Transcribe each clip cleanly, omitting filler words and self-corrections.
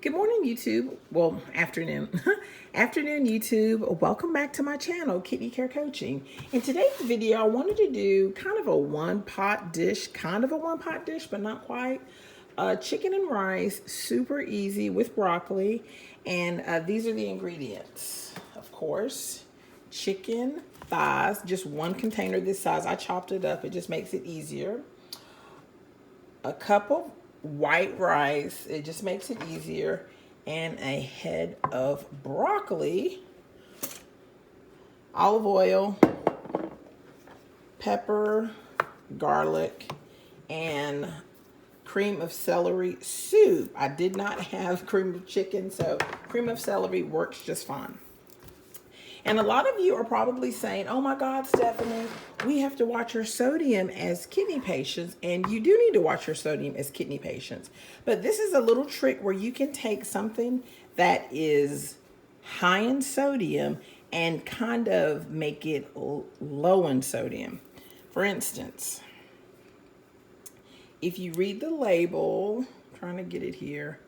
Good morning, YouTube. Well, afternoon. Afternoon, YouTube. Welcome back to my channel, Kidney Care Coaching. In today's video, I wanted to do kind of a one-pot dish, but not quite. Chicken and rice, super easy with broccoli. And these are the ingredients. Of course, chicken thighs, just one container this size. I chopped it up. It just makes it easier. A cup of white rice, it just makes it easier, and a head of broccoli, olive oil, pepper, garlic, and cream of celery soup. I did not have cream of chicken, so cream of celery works just fine. And a lot of you are probably saying, oh my God, Stephanie, we have to watch our sodium as kidney patients. And you do need to watch your sodium as kidney patients. But this is a little trick where you can take something that is high in sodium and kind of make it low in sodium. For instance, if you read the label, I'm trying to get it here,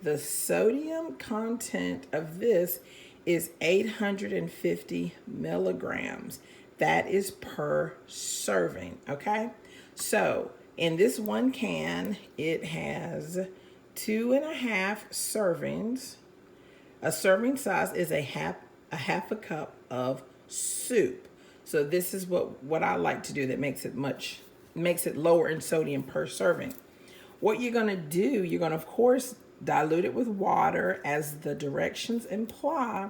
the sodium content of this is 850 milligrams. That is per serving, okay? So in this one can, it has 2.5 servings. A serving size is a half a cup of soup. So this is what I like to do that makes it lower in sodium per serving. What you're gonna do, you're gonna of course dilute it with water as the directions imply,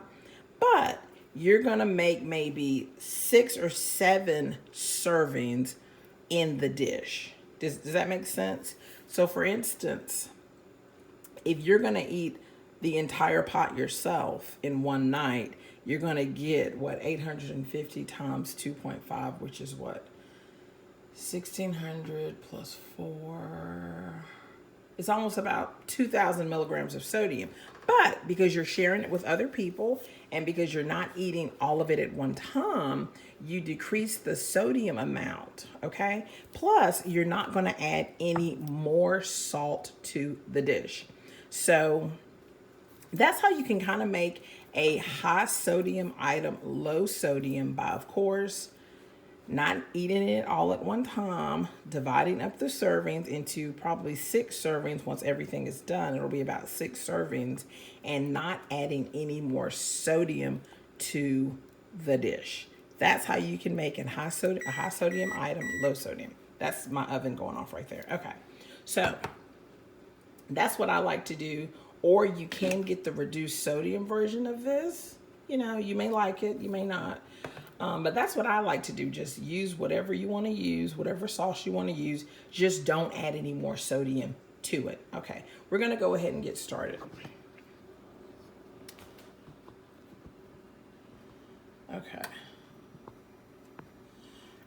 but you're gonna make maybe 6 or 7 servings in the dish. Does that make sense? So for instance, if you're gonna eat the entire pot yourself in one night, you're gonna get what, 850 times 2.5, which is what, 1600 plus 4. It's almost about 2,000 milligrams of sodium. But because you're sharing it with other people and because you're not eating all of it at one time, you decrease the sodium amount, okay? Plus, you're not going to add any more salt to the dish. So that's how you can kind of make a high sodium item low sodium by, of course, not eating it all at one time, dividing up the servings into probably 6 servings. Once everything is done, it'll be about 6 servings, and not adding any more sodium to the dish. That's how you can make a high sodium item low sodium. That's my oven going off right there. Okay, so that's what I like to do. Or you can get the reduced sodium version of this. You know, you may like it, you may not. But that's what I like to do. Just use whatever you want to use, whatever sauce you want to use. Just don't add any more sodium to it. Okay, we're going to go ahead and get started. Okay.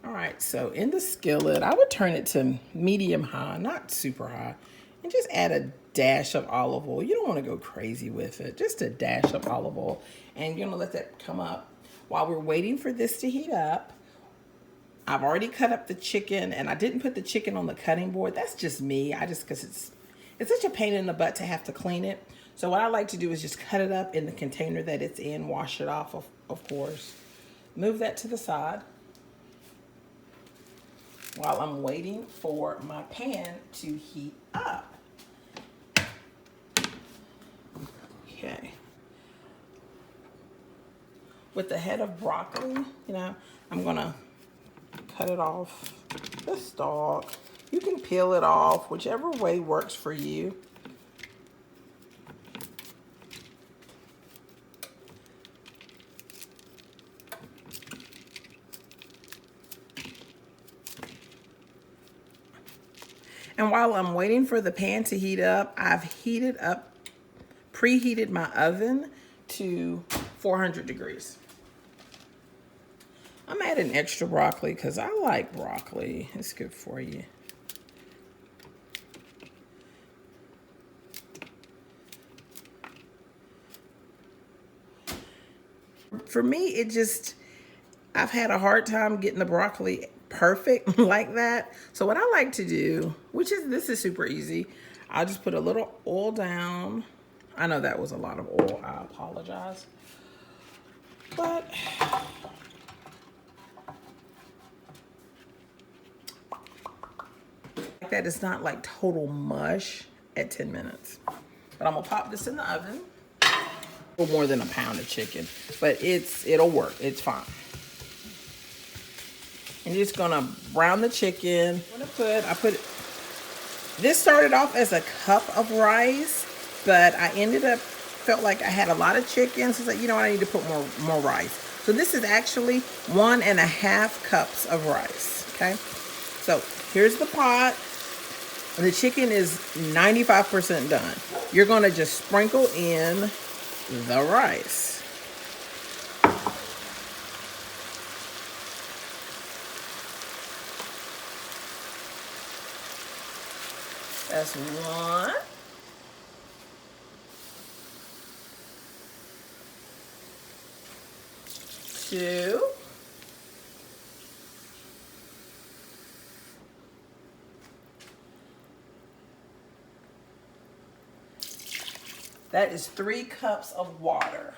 All right, so in the skillet, I would turn it to medium high, not super high, and just add a dash of olive oil. You don't want to go crazy with it. Just a dash of olive oil. And you're going to let that come up. While we're waiting for this to heat up, I've already cut up the chicken, and I didn't put the chicken on the cutting board. That's just me. Because it's such a pain in the butt to have to clean it. So what I like to do is just cut it up in the container that it's in, wash it off, of course. Move that to the side while I'm waiting for my pan to heat up. Okay. With the head of broccoli, you know, I'm gonna cut it off the stalk. You can peel it off, whichever way works for you. And while I'm waiting for the pan to heat up, I've preheated my oven to 400 degrees. I'm adding extra broccoli because I like broccoli. It's good for you. For me, I've had a hard time getting the broccoli perfect like that. So what I like to do, this is super easy. I'll just put a little oil down I know that was a lot of oil. I apologize. But that is not like total mush at 10 minutes. But I'm gonna pop this in the oven. More than a pound of chicken, but it'll work. It's fine. I'm just gonna brown the chicken. This started off as a cup of rice, but I felt like I had a lot of chicken, so I said, you know what, I need to put more rice. So this is actually 1.5 cups of rice. Okay, so here's the pot. The chicken is 95% done. You're gonna just sprinkle in the rice. That's 1. 2. That is 3 cups of water.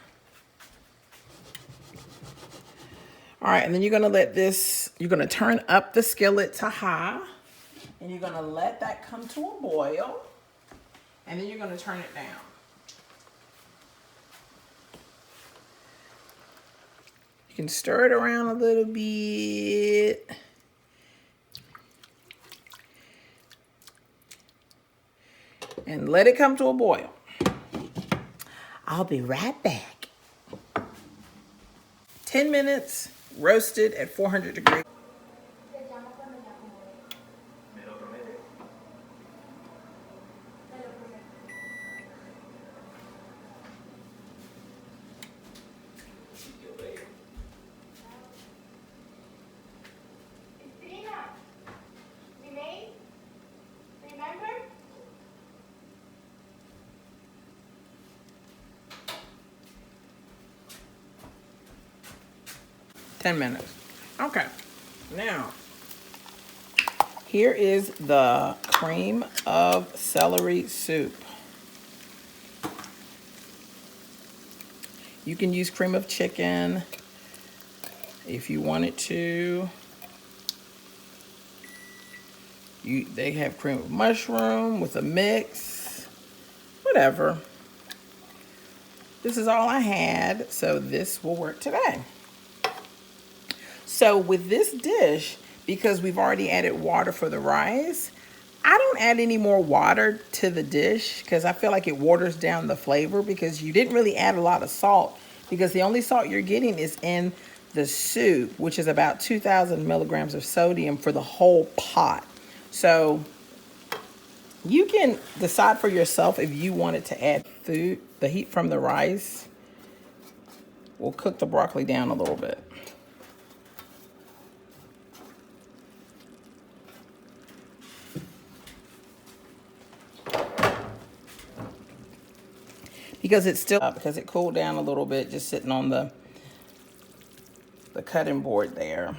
All right, and then you're gonna turn up the skillet to high, and you're gonna let that come to a boil, and then you're gonna turn it down. You can stir it around a little bit. And let it come to a boil. I'll be right back. 10 minutes, roasted at 400 degrees. Remember? 10 minutes. Okay, now here is the cream of celery soup. You can use cream of chicken if you wanted to. They have cream of mushroom with a mix, whatever. This is all I had, so this will work today. So with this dish, because we've already added water for the rice, I don't add any more water to the dish because I feel like it waters down the flavor, because you didn't really add a lot of salt, because the only salt you're getting is in the soup, which is about 2,000 milligrams of sodium for the whole pot. So you can decide for yourself if you wanted to add food. The heat from the rice will cook the broccoli down a little bit. Because it's still up, because it cooled down a little bit just sitting on the cutting board there.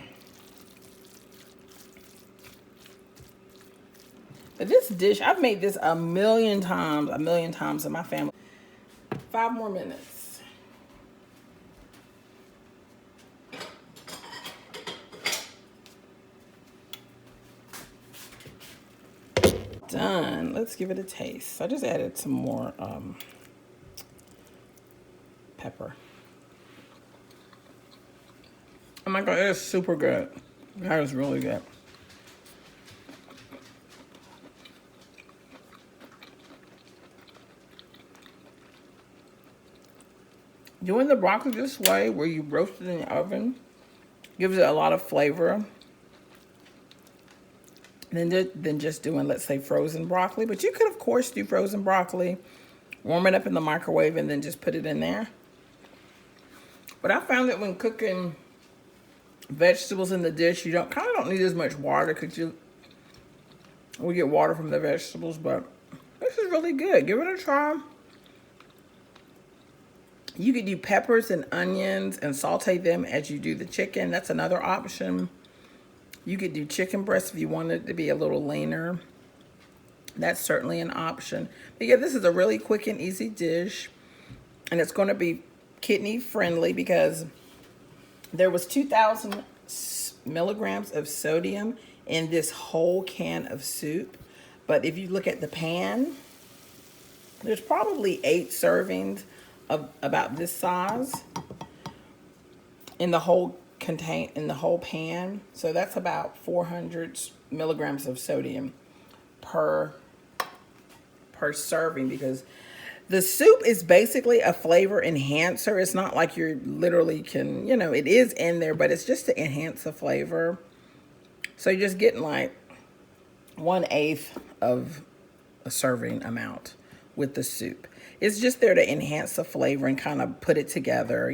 But this dish, I've made this a million times in my family. 5 more minutes. Done. Let's give it a taste. I just added some more pepper. Oh my God, it is super good. That is really good. Doing the broccoli this way, where you roast it in the oven, gives it a lot of flavor. Than just doing, let's say, frozen broccoli. But you could, of course, do frozen broccoli, warm it up in the microwave, and then just put it in there. But I found that when cooking vegetables in the dish, you kind of don't need as much water, because we get water from the vegetables. But this is really good. Give it a try. You could do peppers and onions and saute them as you do the chicken. That's another option. You could do chicken breast if you wanted it to be a little leaner. That's certainly an option. But yeah, this is a really quick and easy dish, and it's going to be kidney friendly because there was 2,000 milligrams of sodium in this whole can of soup. But if you look at the pan, there's probably 8 servings of about this size in the whole pan. So that's about 400 milligrams of sodium per serving, because the soup is basically a flavor enhancer. It's not like you literally can, it is in there, but it's just to enhance the flavor. So you're just getting like 1/8 of a serving amount with the soup. It's just there to enhance the flavor and kind of put it together,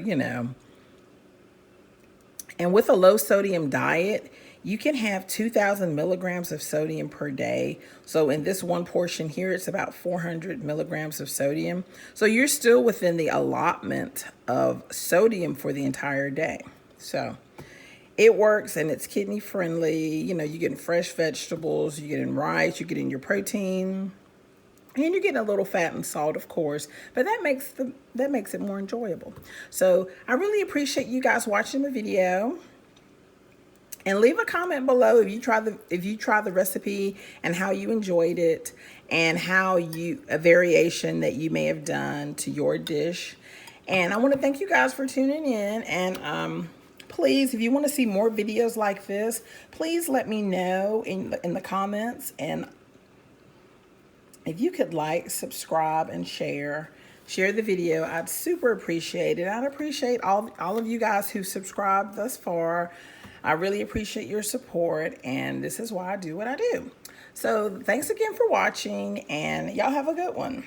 And with a low sodium diet, you can have 2,000 milligrams of sodium per day. So in this one portion here, it's about 400 milligrams of sodium. So you're still within the allotment of sodium for the entire day. So it works, and it's kidney friendly. You're getting fresh vegetables, you're getting rice, you're getting your protein, and you're getting a little fat and salt, of course, but that makes it more enjoyable. So I really appreciate you guys watching the video. And leave a comment below if you try the recipe and how you enjoyed it, and a variation that you may have done to your dish. And I want to thank you guys for tuning in. And please, if you want to see more videos like this, please let me know in the comments. And if you could like, subscribe, and share the video, I'd super appreciate it. I'd appreciate all of you guys who subscribed thus far. I really appreciate your support, and this is why I do what I do. So thanks again for watching, and y'all have a good one.